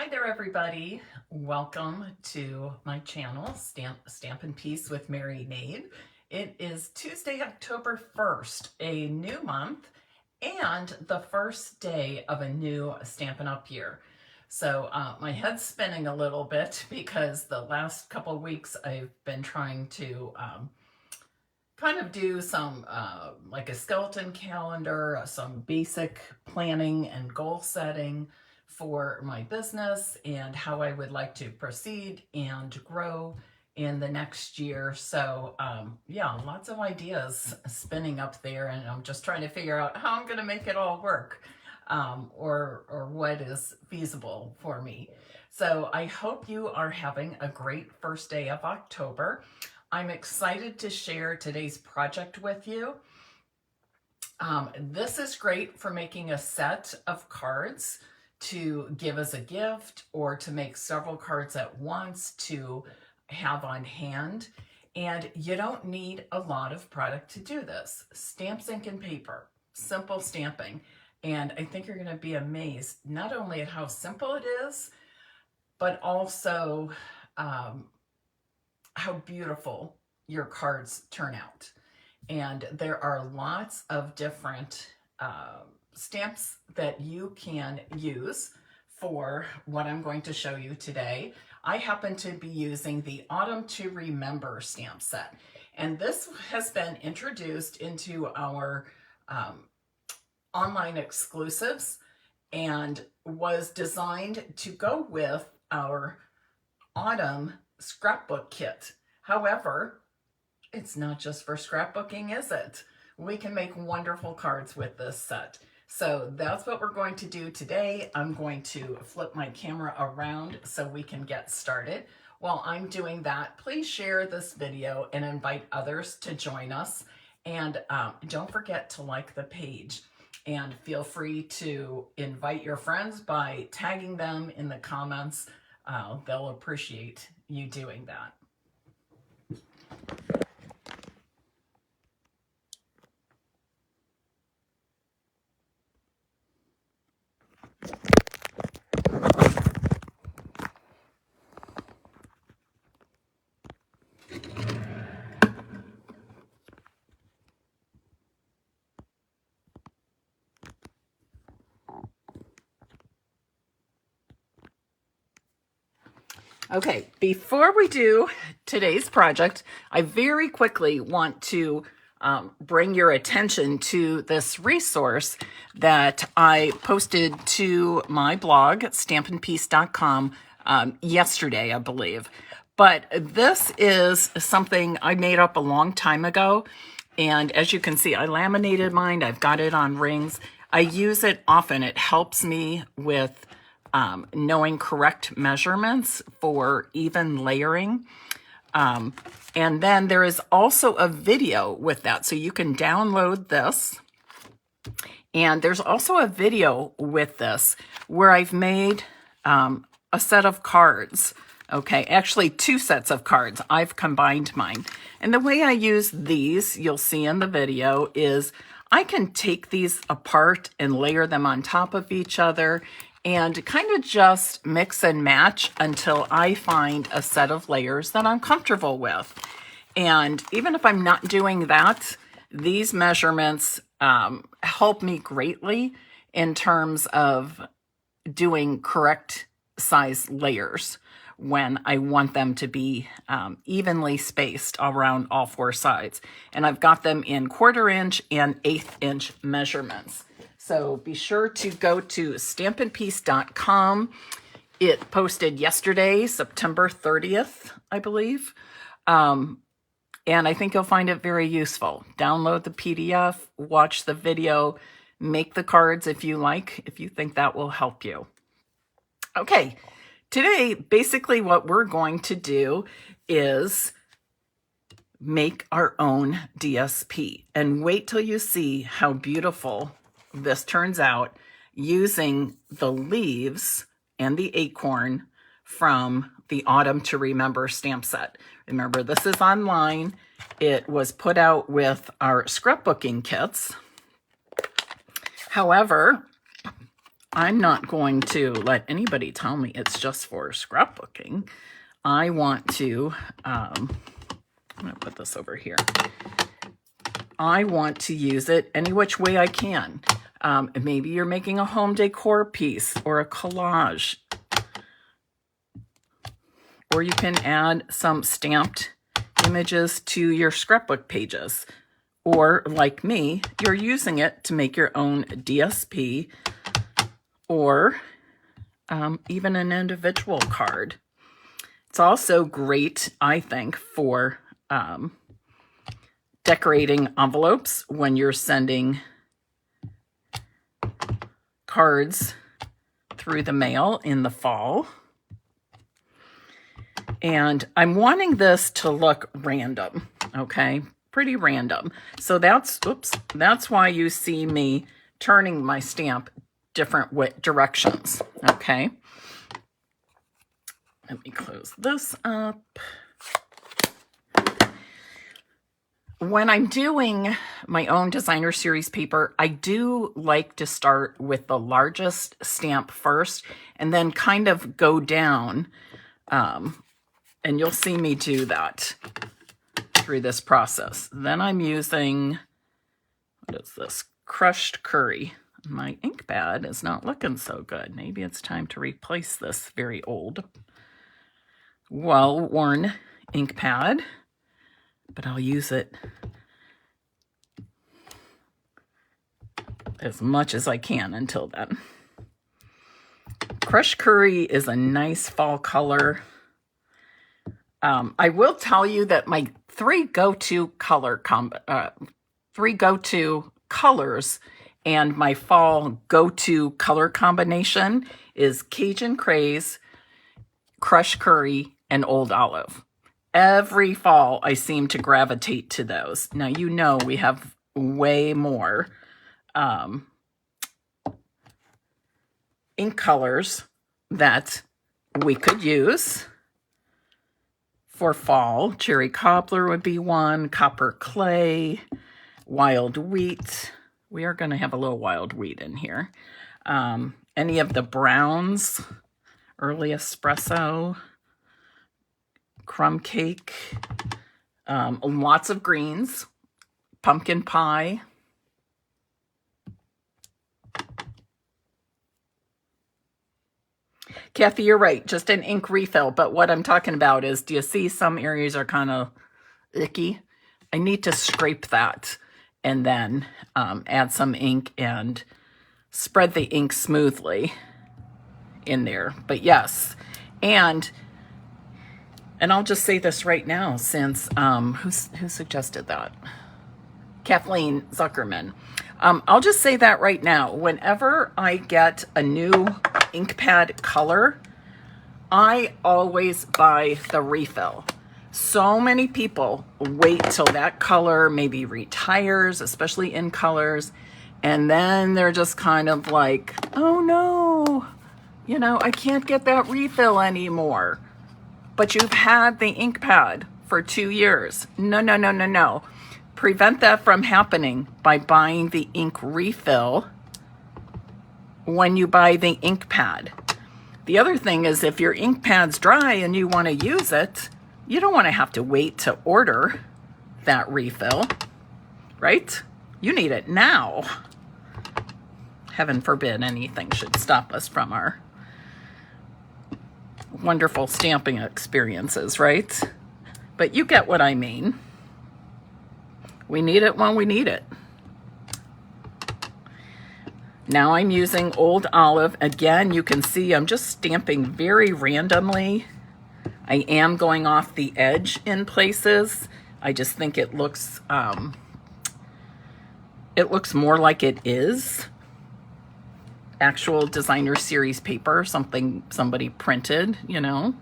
Hi there, everybody. Welcome to my channel, Stampin' Peace with Mary Knabe. It is Tuesday, October 1st, a new month, and the first day of a new Stampin' Up year. So my head's spinning a little bit because the last couple of weeks I've been trying to kind of do some like a skeleton calendar, some basic planning and goal setting for my business and how I would like to proceed and grow in the next year. So yeah, lots of ideas spinning up there, and I'm just trying to figure out how I'm going to make it all work, or what is feasible for me. So I hope you are having a great first day of October. I'm excited to share today's project with you. This is great for making a set of cards to give as a gift, or to make several cards at once to have on hand. And you don't need a lot of product to do this. Stamps, ink, and paper, simple stamping. And I think you're going to be amazed not only at how simple it is, but also how beautiful your cards turn out. And there are lots of different stamps that you can use for what I'm going to show you today. I happen to be using the Autumn to Remember stamp set, and this has been introduced into our online exclusives and was designed to go with our autumn scrapbook kit. However, it's not just for scrapbooking, is it? We can make wonderful cards with this set. So that's what we're going to do today. I'm going to flip my camera around so we can get started. While I'm doing that, please share this video and invite others to join us. And don't forget to like the page. And feel free to invite your friends by tagging them in the comments. They'll appreciate you doing that. Okay, before we do today's project, I very quickly want to bring your attention to this resource that I posted to my blog, stampinpeace.com, yesterday, I believe. But this is something I made up a long time ago. And as you can see, I laminated mine. I've got it on rings. I use it often. It helps me with knowing correct measurements for even layering. And then there is also a video with that. So you can download this. And there's also a video with this where I've made a set of cards. Okay, actually 2 sets of cards. I've combined mine. And the way I use these, you'll see in the video, is I can take these apart and layer them on top of each other and kind of just mix and match until I find a set of layers that I'm comfortable with. And even if I'm not doing that, these measurements help me greatly in terms of doing correct size layers when I want them to be evenly spaced around all 4 sides. And I've got them in 1/4 inch and 1/8 inch measurements. So be sure to go to stampinpeace.com. It posted yesterday, September 30th, I believe. And I think you'll find it very useful. Download the PDF, watch the video, make the cards if you like, if you think that will help you. Okay, today, basically what we're going to do is make our own DSP. And wait till you see how beautiful this turns out using the leaves and the acorn from the Autumn to Remember stamp set. Remember, this is online. It was put out with our scrapbooking kits. However, I'm not going to let anybody tell me it's just for scrapbooking. I want to, I'm going to put this over here. I want to use it any which way I can. Maybe you're making a home decor piece or a collage. Or you can add some stamped images to your scrapbook pages. Or, like me, you're using it to make your own DSP or even an individual card. It's also great, I think, for decorating envelopes when you're sending cards through the mail in the fall. And I'm wanting this to look random, okay? Pretty random. So that's why you see me turning my stamp different directions, okay? Let me close this up. When I'm doing my own designer series paper, I do like to start with the largest stamp first and then kind of go down, and you'll see me do that through this process. Then I'm using, what is this? Crushed curry. My ink pad is not looking so good. Maybe it's time to replace this very old, well-worn ink pad, but I'll use it as much as I can until then. Crushed curry is a nice fall color. I will tell you that my three go-to colors and my fall go-to color combination is Cajun Craze, Crushed Curry, and Old Olive. Every fall, I seem to gravitate to those. Now, you know we have way more ink colors that we could use for fall. Cherry cobbler would be one, copper clay, wild wheat. We are going to have a little wild wheat in here. Any of the browns, early espresso, crumb cake, lots of greens, pumpkin pie. Kathy, you're right, just an ink refill. But what I'm talking about is, do you see some areas are kind of icky? I need to scrape that and then add some ink and spread the ink smoothly in there. But yes, and I'll just say this right now, since who suggested that? Kathleen Zuckerman. I'll just say that right now. Whenever I get a new ink pad color, I always buy the refill. So many people wait till that color maybe retires, especially in colors, and then they're just kind of like, oh no, you know, I can't get that refill anymore. But you've had the ink pad for 2 years. No, no, no, no, no. Prevent that from happening by buying the ink refill when you buy the ink pad. The other thing is, if your ink pad's dry and you want to use it, you don't want to have to wait to order that refill, right? You need it now. Heaven forbid anything should stop us from our wonderful stamping experiences, right? But you get what I mean. We need it when we need it. Now I'm using Old Olive. Again, you can see I'm just stamping very randomly. I am going off the edge in places. I just think it looks more like it is actual designer series paper, something somebody printed, you know.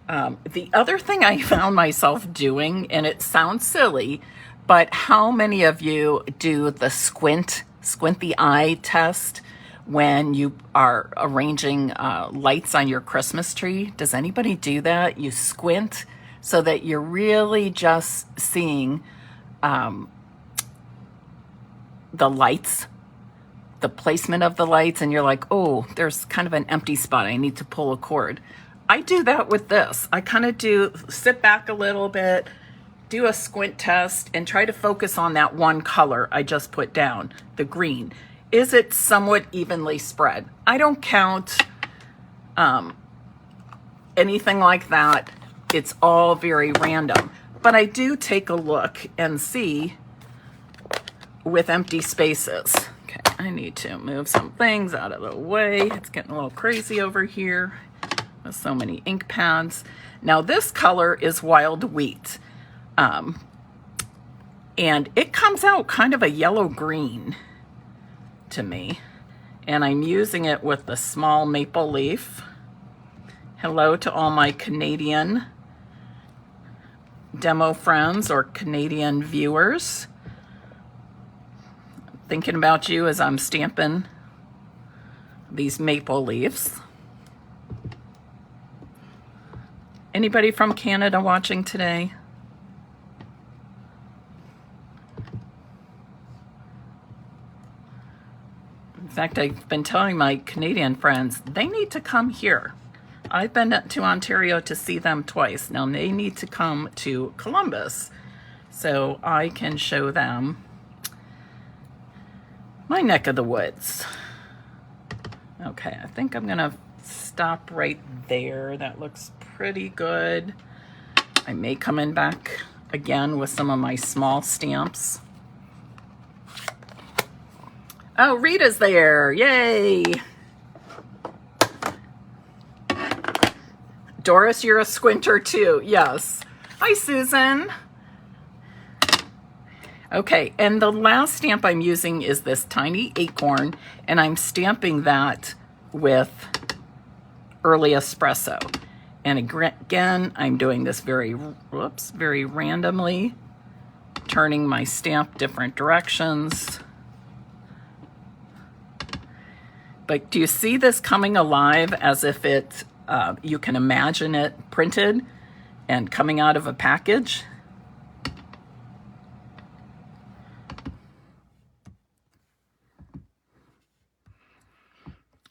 The other thing I found myself doing, and it sounds silly, but how many of you do the squint the eye test when you are arranging lights on your Christmas tree? Does anybody do that? You squint so that you're really just seeing the lights the placement of the lights and you're like, oh, there's kind of an empty spot. I need to pull a cord. I do that with this. I kind of sit back a little bit, do a squint test, and try to focus on that one color I just put down, the green. Is it somewhat evenly spread? I don't count anything like that. It's all very random. But I do take a look and see with empty spaces. Okay, I need to move some things out of the way. It's getting a little crazy over here with so many ink pads. Now this color is Wild Wheat. And it comes out kind of a yellow-green to me. And I'm using it with the small maple leaf. Hello to all my Canadian demo friends or Canadian viewers. Thinking about you as I'm stamping these maple leaves. Anybody from Canada watching today? In fact, I've been telling my Canadian friends, they need to come here. I've been to Ontario to see them twice. Now they need to come to Columbus so I can show them my neck of the woods. Okay, I think I'm gonna stop right there. That looks pretty good. I may come in back again with some of my small stamps. Oh, Rita's there, yay! Doris, you're a squinter too, yes. Hi, Susan. Okay, and the last stamp I'm using is this tiny acorn, and I'm stamping that with Early Espresso. And again, I'm doing this very randomly, turning my stamp different directions. But do you see this coming alive as if it, you can imagine it printed and coming out of a package?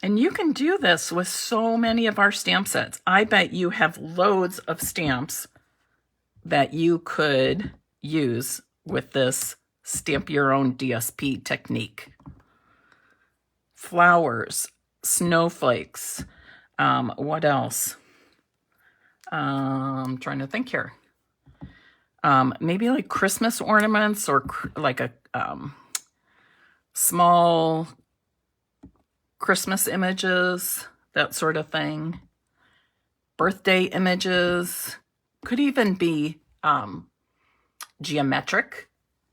And you can do this with so many of our stamp sets. I bet you have loads of stamps that you could use with this stamp your own DSP technique. Flowers, snowflakes, what else? I'm trying to think here. Maybe like Christmas ornaments or like a small Christmas images, that sort of thing. Birthday images. Could even be geometric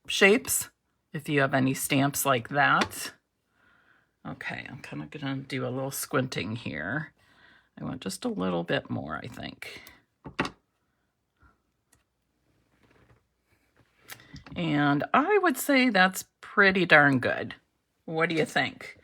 shapes, if you have any stamps like that. Okay, I'm kind of going to do a little squinting here. I want just a little bit more, I think. And I would say that's pretty darn good. What do you think?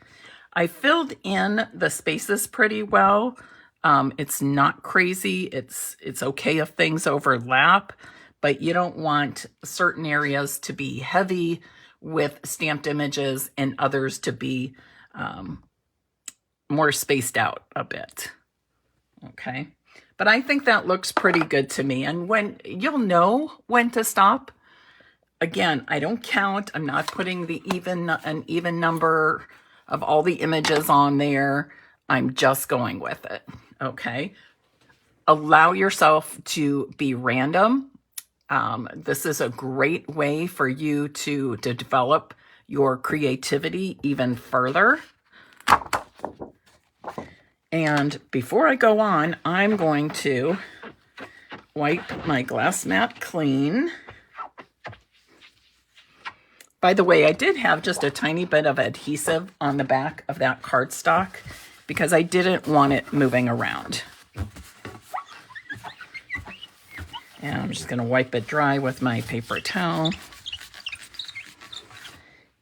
I filled in the spaces pretty well. It's not crazy. It's okay if things overlap, but you don't want certain areas to be heavy with stamped images and others to be more spaced out a bit. Okay, but I think that looks pretty good to me. And when you'll know when to stop. Again, I don't count. I'm not putting an even number of all the images on there. I'm just going with it. Okay, allow yourself to be random. This is a great way for you to develop your creativity even further. And before I go on, I'm going to wipe my glass mat clean. By the way, I did have just a tiny bit of adhesive on the back of that cardstock because I didn't want it moving around. And I'm just going to wipe it dry with my paper towel.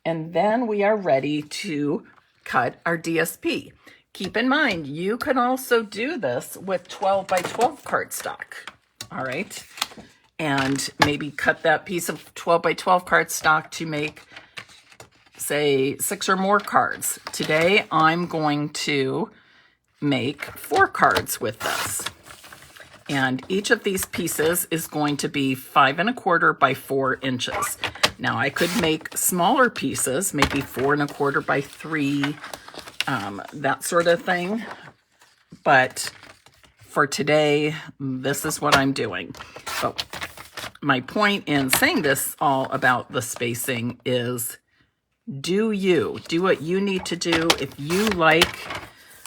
And then we are ready to cut our DSP. Keep in mind, you can also do this with 12 by 12 cardstock. All right. And maybe cut that piece of 12 by 12 cardstock to make say 6 or more cards. Today I'm going to make 4 cards with this. And each of these pieces is going to be 5 1/4 by 4 inches. Now I could make smaller pieces, maybe 4 1/4 by 3, that sort of thing. But for today, this is what I'm doing. So my point in saying this all about the spacing is do what you need to do. If you like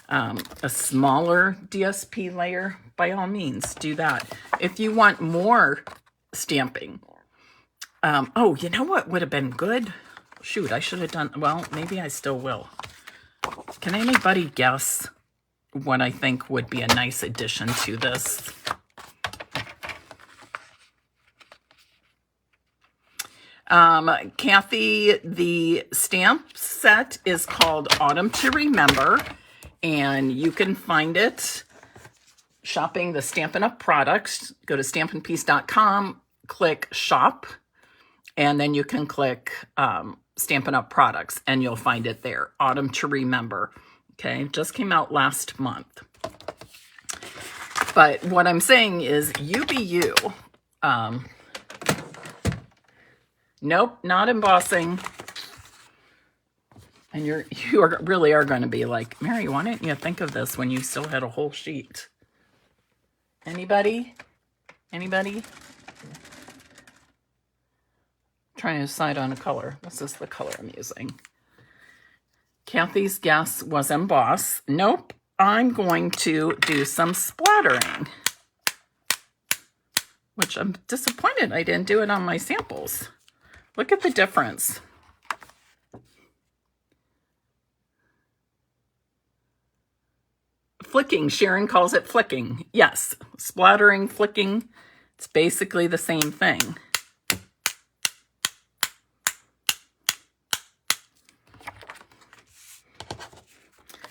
a smaller DSP layer, by all means, do that. If you want more stamping, oh, you know what would have been good? Shoot, I should have done, well, maybe I still will. Can anybody guess what I think would be a nice addition to this? Kathy, the stamp set is called Autumn to Remember, and you can find it shopping the Stampin' Up products. Go to stampinpiece.com, click shop, and then you can click Stampin' Up products, and you'll find it there. Autumn to Remember. Okay, just came out last month. But what I'm saying is you be you. Nope, not embossing. And you really are going to be like, Mary, why didn't you think of this when you still had a whole sheet? Anybody? Anybody? Trying to decide on a color. This is the color I'm using. Kathy's guess was emboss. Nope, I'm going to do some splattering, which I'm disappointed I didn't do it on my samples. Look at the difference. Flicking, Sharon calls it flicking. Yes, splattering, flicking, it's basically the same thing.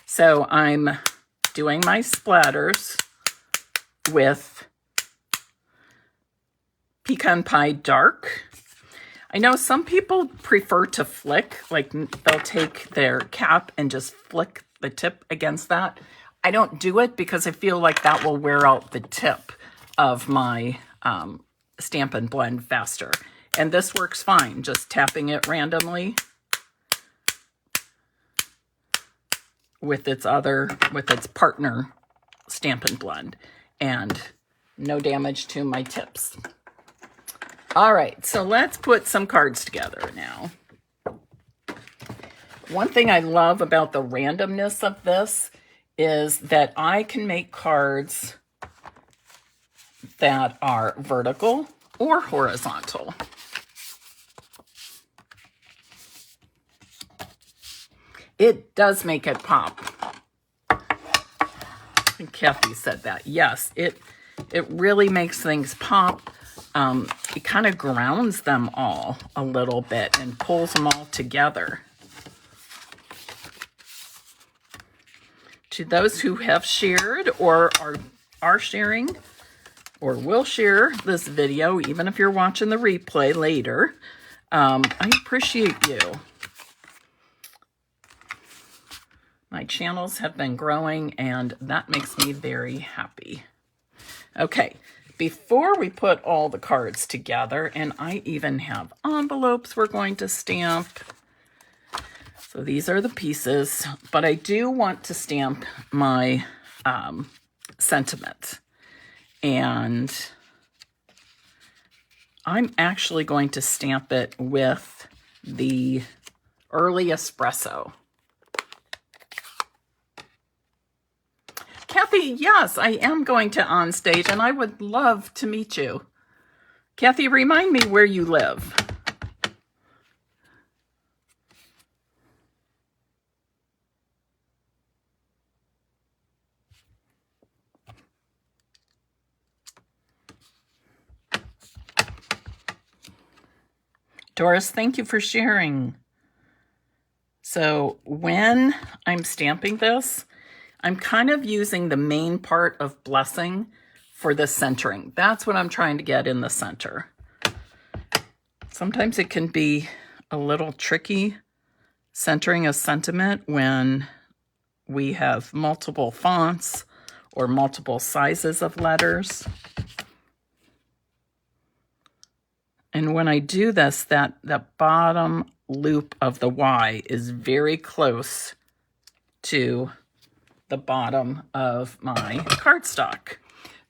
So I'm doing my splatters with Pecan Pie Dark. I know some people prefer to flick, like they'll take their cap and just flick the tip against that. I don't do it because I feel like that will wear out the tip of my Stampin' Blend faster. And this works fine, just tapping it randomly with its partner Stampin' Blend, and no damage to my tips. All right, so let's put some cards together now. One thing I love about the randomness of this is that I can make cards that are vertical or horizontal. It does make it pop. And Kathy said that. Yes, it really makes things pop. It kind of grounds them all a little bit and pulls them all together. To those who have shared or are sharing or will share this video, even if you're watching the replay later, I appreciate you. My channels have been growing, and that makes me very happy. Okay, before we put all the cards together, and I even have envelopes we're going to stamp. So these are the pieces, but I do want to stamp my sentiment. And I'm actually going to stamp it with the Early Espresso. Kathy, yes, I am going to on stage, and I would love to meet you. Kathy, remind me where you live. Doris, thank you for sharing. So when I'm stamping this, I'm kind of using the main part of Blessing for the centering. That's what I'm trying to get in the center. Sometimes it can be a little tricky centering a sentiment when we have multiple fonts or multiple sizes of letters. And when I do this, that bottom loop of the Y is very close to the bottom of my cardstock.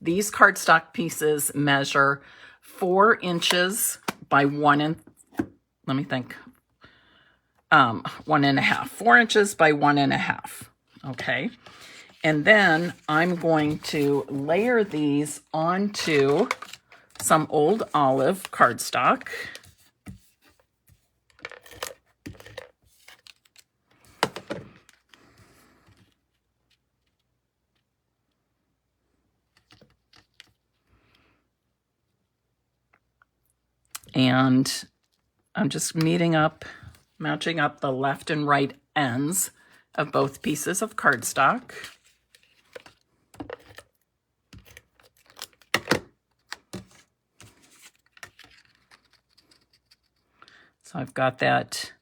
These cardstock pieces measure 4 inches by 1.5. 4 inches by 1.5. Okay. And then I'm going to layer these onto some old olive cardstock. And I'm just matching up the left and right ends of both pieces of cardstock. So I've got that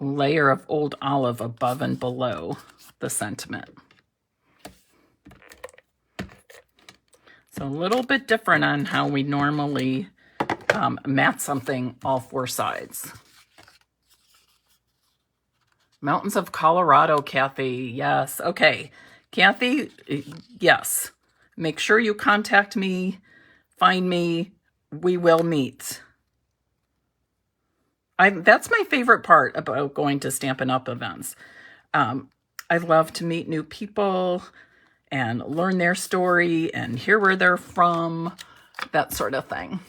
layer of old olive above and below the sentiment. So a little bit different on how we normally mat something all 4 sides. Mountains of Colorado, Kathy. Yes. Okay. Kathy, yes. Make sure you contact me, find me. We will meet. That's my favorite part about going to Stampin' Up! Events. I love to meet new people and learn their story and hear where they're from, that sort of thing.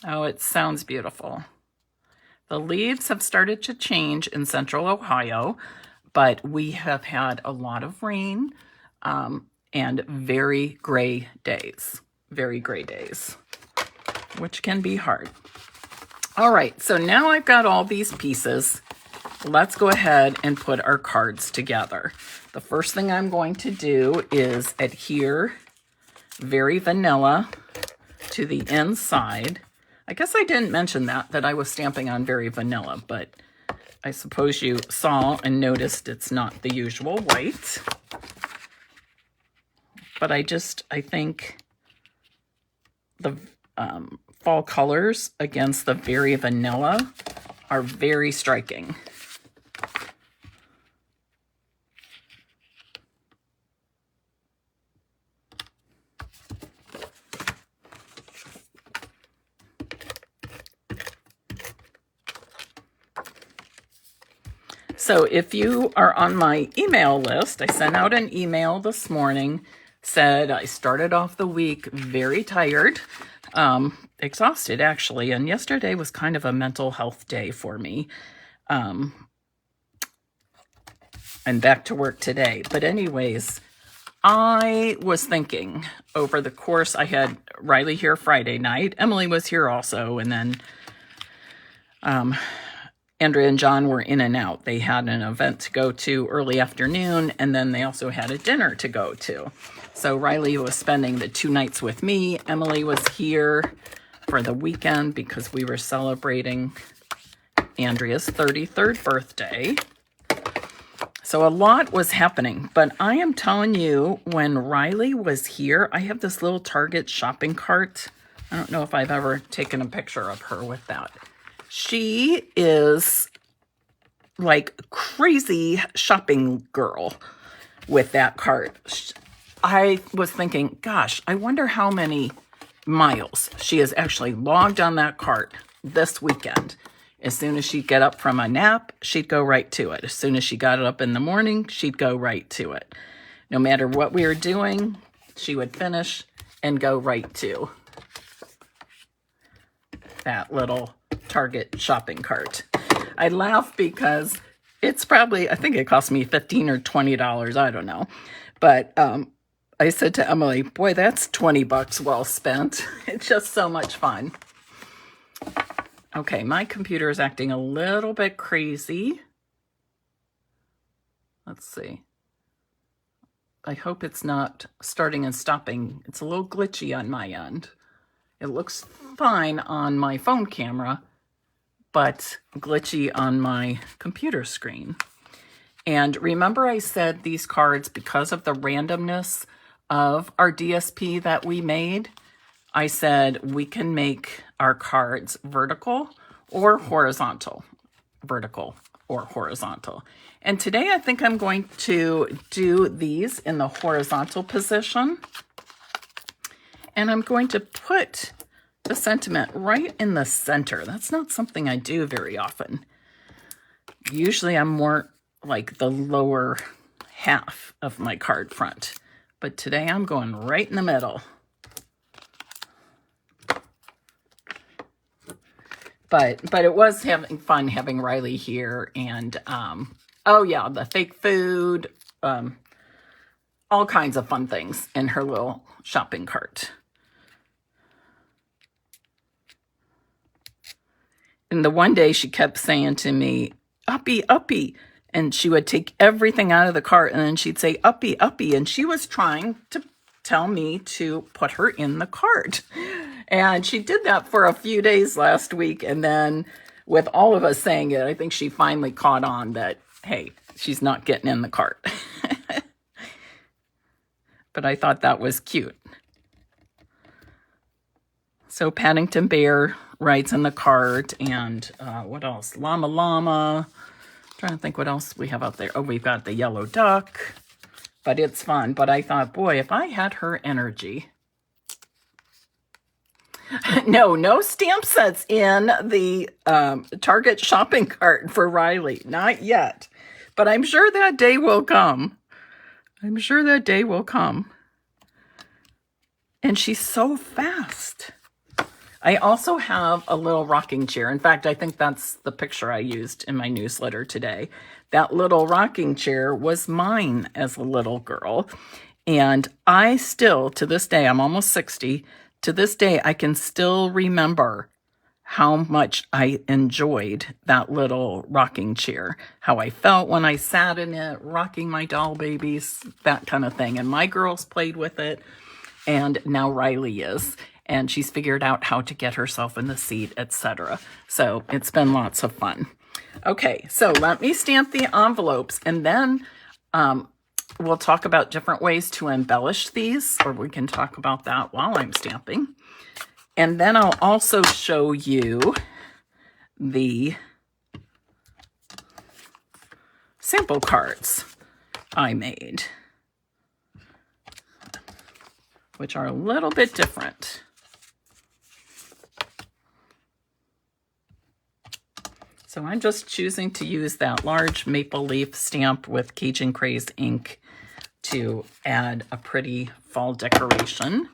Oh, it sounds beautiful. The leaves have started to change in central Ohio, but we have had a lot of rain and very gray days, which can be hard. All right, so now I've got all these pieces. Let's go ahead and put our cards together. The first thing I'm going to do is adhere very vanilla to the inside. I guess I didn't mention that I was stamping on very vanilla, but I suppose you saw and noticed it's not the usual white. But I think the fall colors against the very vanilla are very striking. So if you are on my email list, I sent out an email this morning, said I started off the week very tired, exhausted actually, and yesterday was kind of a mental health day for me, and back to work today. But anyways, I was thinking over the course, I had Riley here Friday night, Emily was here also, and then Andrea and John were in and out. They had an event to go to early afternoon, and then they also had a dinner to go to. So Riley was spending the 2 nights with me. Emily was here for the weekend because we were celebrating Andrea's 33rd birthday. So a lot was happening, but I am telling you, when Riley was here, I have this little Target shopping cart. I don't know if I've ever taken a picture of her with that. She is like crazy shopping girl with that cart. I was thinking, gosh, I wonder how many miles she has actually logged on that cart this weekend. As soon as she'd get up from a nap, she'd go right to it. As soon as she got up in the morning, she'd go right to it. No matter what we were doing, she would finish and go right to that little Target shopping cart. I laugh because it's probably, I think it cost me $15 or $20. I don't know. But I said to Emily, boy, that's $20 well spent. It's just so much fun. Okay, my computer is acting a little bit crazy. Let's see. I hope it's not starting and stopping. It's a little glitchy on my end. It looks fine on my phone camera, but glitchy on my computer screen. And remember I said these cards, because of the randomness of our DSP that we made, I said we can make our cards vertical or horizontal. Vertical or horizontal. And today I think I'm going to do these in the horizontal position. And I'm going to put the sentiment right in the center. That's not something I do very often. Usually I'm more like the lower half of my card front. But today I'm going right in the middle. But it was having fun having Riley here, and oh yeah, the fake food, all kinds of fun things in her little shopping cart. And the one day she kept saying to me, "Uppy, uppy," and she would take everything out of the cart and then she'd say, "Uppy, uppy," and she was trying to tell me to put her in the cart. And she did that for a few days last week. And then with all of us saying it, I think she finally caught on that, hey, she's not getting in the cart. But I thought that was cute. So Paddington Bear rides in the cart. And what else? Llama Llama. I'm trying to think what else we have out there. Oh, we've got the yellow duck. But it's fun. But I thought, boy, if I had her energy... No stamp sets in the Target shopping cart for Riley. Not yet. But I'm sure that day will come. I'm sure that day will come. And she's so fast. I also have a little rocking chair. In fact, I think that's the picture I used in my newsletter today. That little rocking chair was mine as a little girl. And I still, to this day, I'm almost 60, to this day, I can still remember how much I enjoyed that little rocking chair, how I felt when I sat in it, rocking my doll babies, that kind of thing. And my girls played with it, and now Riley is, and she's figured out how to get herself in the seat, etc. So it's been lots of fun. Okay, so let me stamp the envelopes, and then we'll talk about different ways to embellish these, or we can talk about that while I'm stamping. And then I'll also show you the sample cards I made, which are a little bit different. So I'm just choosing to use that large maple leaf stamp with Cajun Craze ink to add a pretty fall decoration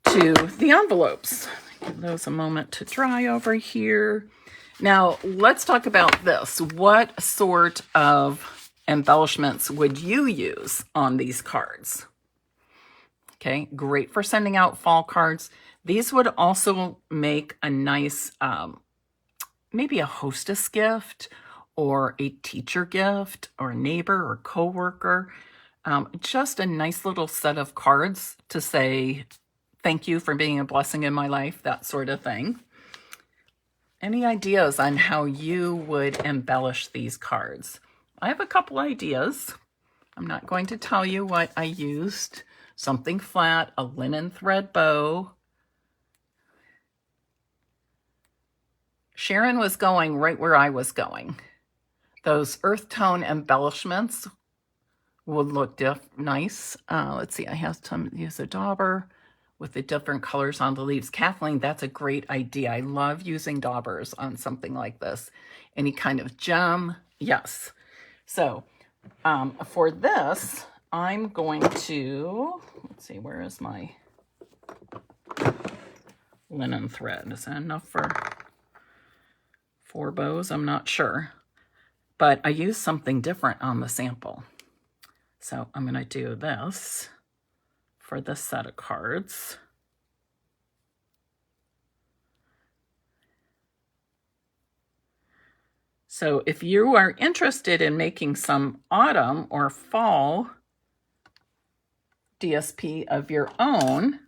to the envelopes. Give those a moment to dry over here. Now, let's talk about this. What sort of embellishments would you use on these cards? Okay, great for sending out fall cards. These would also make a nice, maybe a hostess gift or a teacher gift or a neighbor or coworker. Just a nice little set of cards to say, thank you for being a blessing in my life, that sort of thing. Any ideas on how you would embellish these cards? I have a couple ideas. I'm not going to tell you what I used. Something flat, a linen thread bow. Sharon was going right where I was going. Those earth tone embellishments would look nice. Let's see, I have to use a dauber with the different colors on the leaves. Kathleen, that's a great idea. I love using daubers on something like this. Any kind of gem, yes. So for this, I'm going to, let's see, where is my linen thread? Is that enough for 4 bows? I'm not sure. But I used something different on the sample. So I'm going to do this for this set of cards. So if you are interested in making some autumn or fall DSP of your own,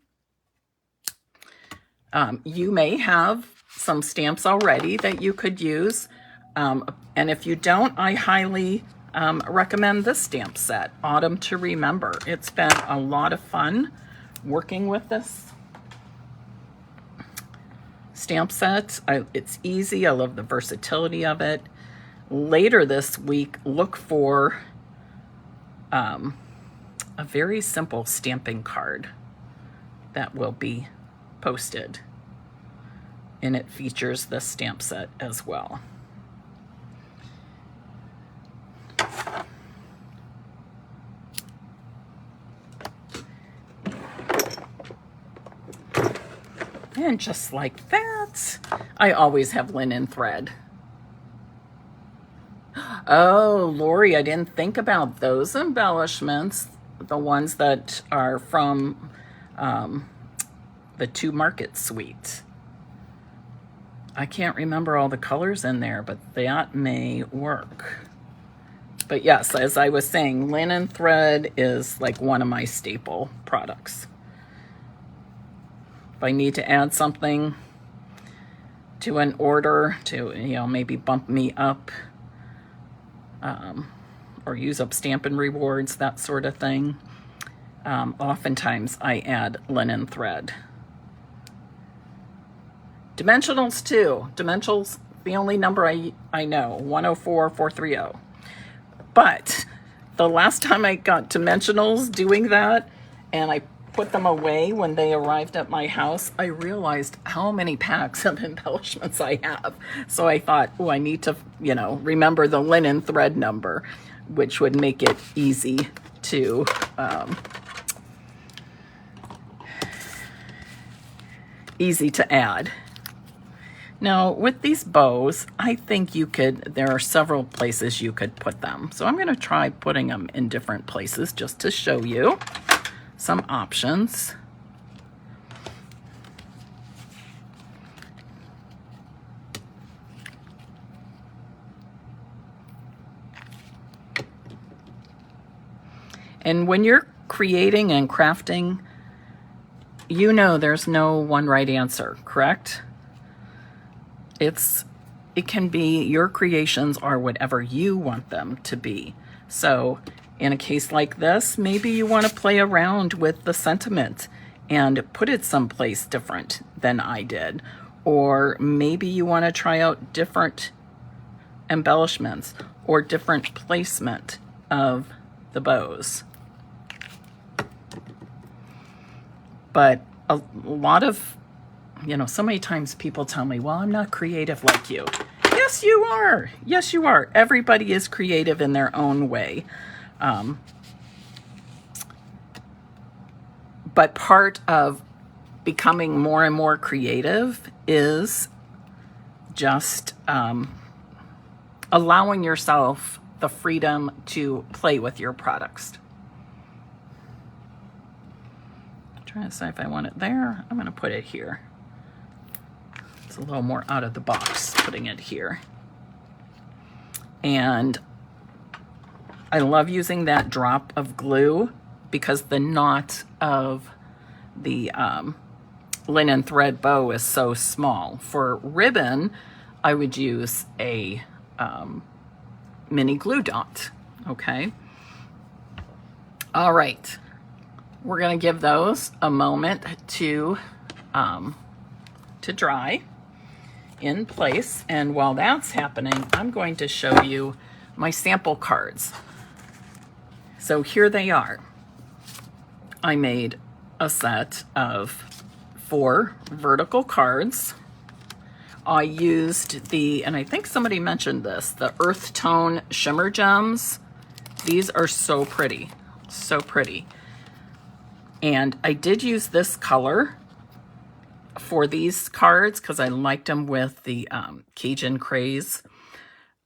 You may have some stamps already that you could use. And if you don't, I highly recommend this stamp set, Autumn to Remember. It's been a lot of fun working with this stamp set. It's easy. I love the versatility of it. Later this week, look for a very simple stamping card that will be posted, and it features this stamp set as well. And just like that, I always have linen thread. Oh, Lori, I didn't think about those embellishments, the ones that are from the Two Market Suite. I can't remember all the colors in there, but that may work. But yes, as I was saying, linen thread is like one of my staple products. If I need to add something to an order to, maybe bump me up, or use up Stampin' Rewards, that sort of thing, oftentimes I add linen thread. Dimensionals too. Dimensionals, the only number I know, 104430. But the last time I got dimensionals doing that, and I put them away when they arrived at my house, I realized how many packs of embellishments I have. So I thought, oh, I need to, remember the linen thread number, which would make it easy to add. Now, with these bows, I think there are several places you could put them. So I'm going to try putting them in different places just to show you some options. And when you're creating and crafting, there's no one right answer, correct? It can be, your creations are whatever you want them to be. So in a case like this, maybe you want to play around with the sentiment and put it someplace different than I did. Or maybe you want to try out different embellishments or different placement of the bows. But a lot of, so many times people tell me, well, I'm not creative like you. Yes, you are. Yes, you are. Everybody is creative in their own way. But part of becoming more and more creative is just allowing yourself the freedom to play with your products. I'm trying to decide if I want it there. I'm going to put it here. It's a little more out of the box putting it here. And I love using that drop of glue because the knot of the linen thread bow is so small. For ribbon, I would use a mini glue dot, okay? All right, we're gonna give those a moment to dry in place. And while that's happening, I'm going to show you my sample cards. So here they are. I made a set of 4 vertical cards. I used and I think somebody mentioned this, the earth tone shimmer gems. These are so pretty, so pretty. And I did use this color for these cards because I liked them with the Cajun Craze.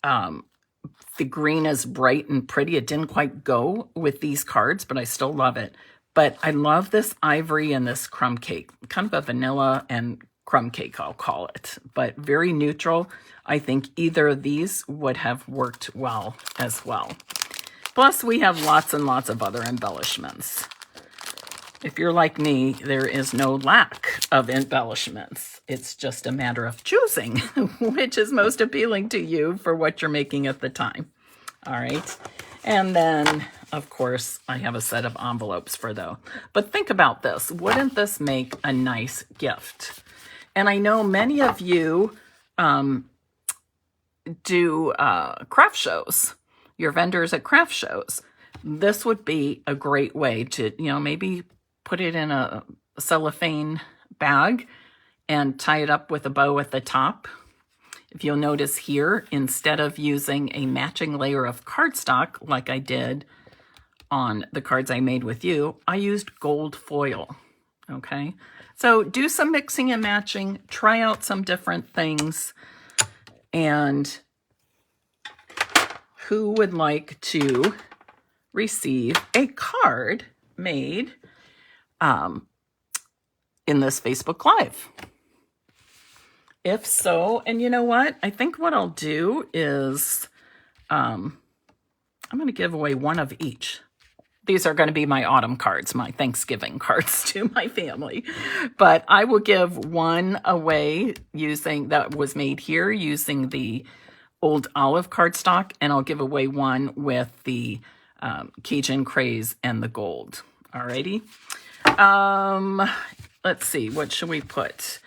The green is bright and pretty. It didn't quite go with these cards, but I still love it. But I love this ivory and this crumb cake, kind of a vanilla and crumb cake, I'll call it, but very neutral. I think either of these would have worked well as well. Plus, we have lots and lots of other embellishments. if you're like me, there is no lack of embellishments. It's just a matter of choosing which is most appealing to you for what you're making at the time. All right. And then, of course, I have a set of envelopes for those. But think about this. Wouldn't this make a nice gift? And I know many of you do craft shows, your vendors at craft shows. This would be a great way to, maybe put it in a cellophane bag and tie it up with a bow at the top. If you'll notice here, instead of using a matching layer of cardstock like I did on the cards I made with you, I used gold foil, okay? So do some mixing and matching, try out some different things, and who would like to receive a card made in this Facebook Live? If so, and you know what? I think what I'll do is I'm going to give away one of each. These are going to be my autumn cards, my Thanksgiving cards to my family. But I will give one away that was made here using the old olive cardstock, and I'll give away one with the Cajun Craze and the gold. Alrighty. Let's see, what should we put?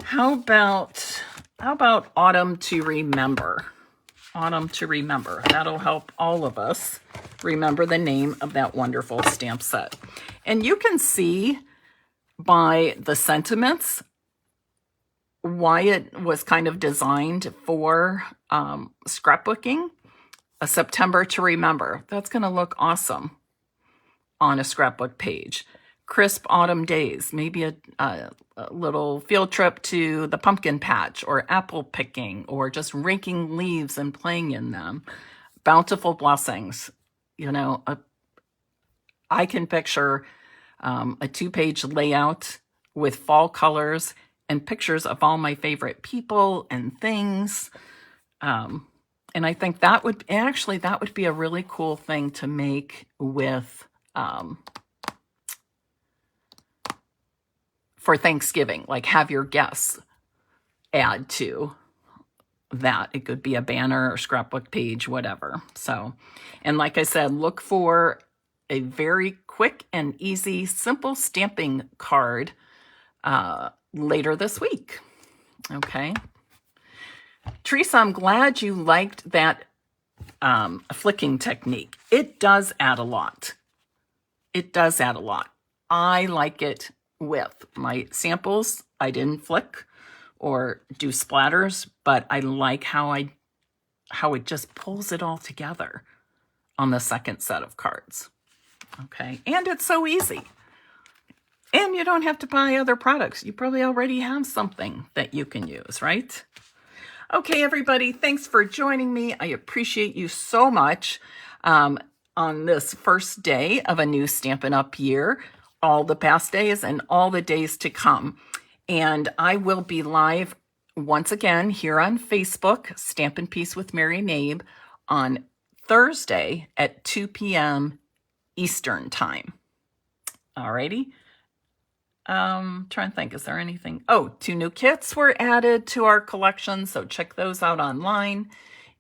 How about Autumn to Remember? Autumn to Remember. That'll help all of us remember the name of that wonderful stamp set. And you can see by the sentiments why it was kind of designed for scrapbooking. A September to Remember. That's going to look awesome on a scrapbook page. Crisp autumn days, maybe a little field trip to the pumpkin patch or apple picking or just raking leaves and playing in them. Bountiful blessings. I can picture a 2-page layout with fall colors and pictures of all my favorite people and things. And I think that would be a really cool thing to make with for Thanksgiving, like have your guests add to that. It could be a banner or scrapbook page, whatever. So, and like I said, look for a very quick and easy, simple stamping card later this week. Okay. Teresa, I'm glad you liked that flicking technique. It does add a lot. It does add a lot. I like it with my samples. I didn't flick or do splatters, but I like how it just pulls it all together on the second set of cards. Okay, and it's so easy. And you don't have to buy other products. You probably already have something that you can use, right? Okay, everybody, thanks for joining me. I appreciate you so much on this first day of a new Stampin' Up! Year, all the past days and all the days to come. And I will be live once again here on Facebook, Stampin' Peace with Mary Knabe, on Thursday at 2 p.m. Eastern Time. Alrighty. Trying to think, is there anything? Oh, 2 new kits were added to our collection, so check those out online.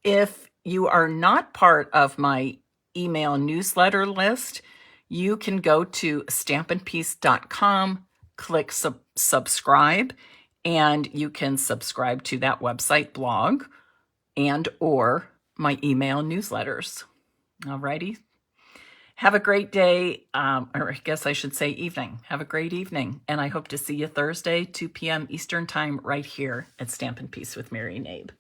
If you are not part of my email newsletter list, you can go to stampinpeace.com, click subscribe, and you can subscribe to that website blog and or my email newsletters. Alrighty. Have a great day, or I guess I should say evening. Have a great evening, and I hope to see you Thursday, 2 p.m. Eastern Time, right here at Stampin' Peace with Mary Knabe.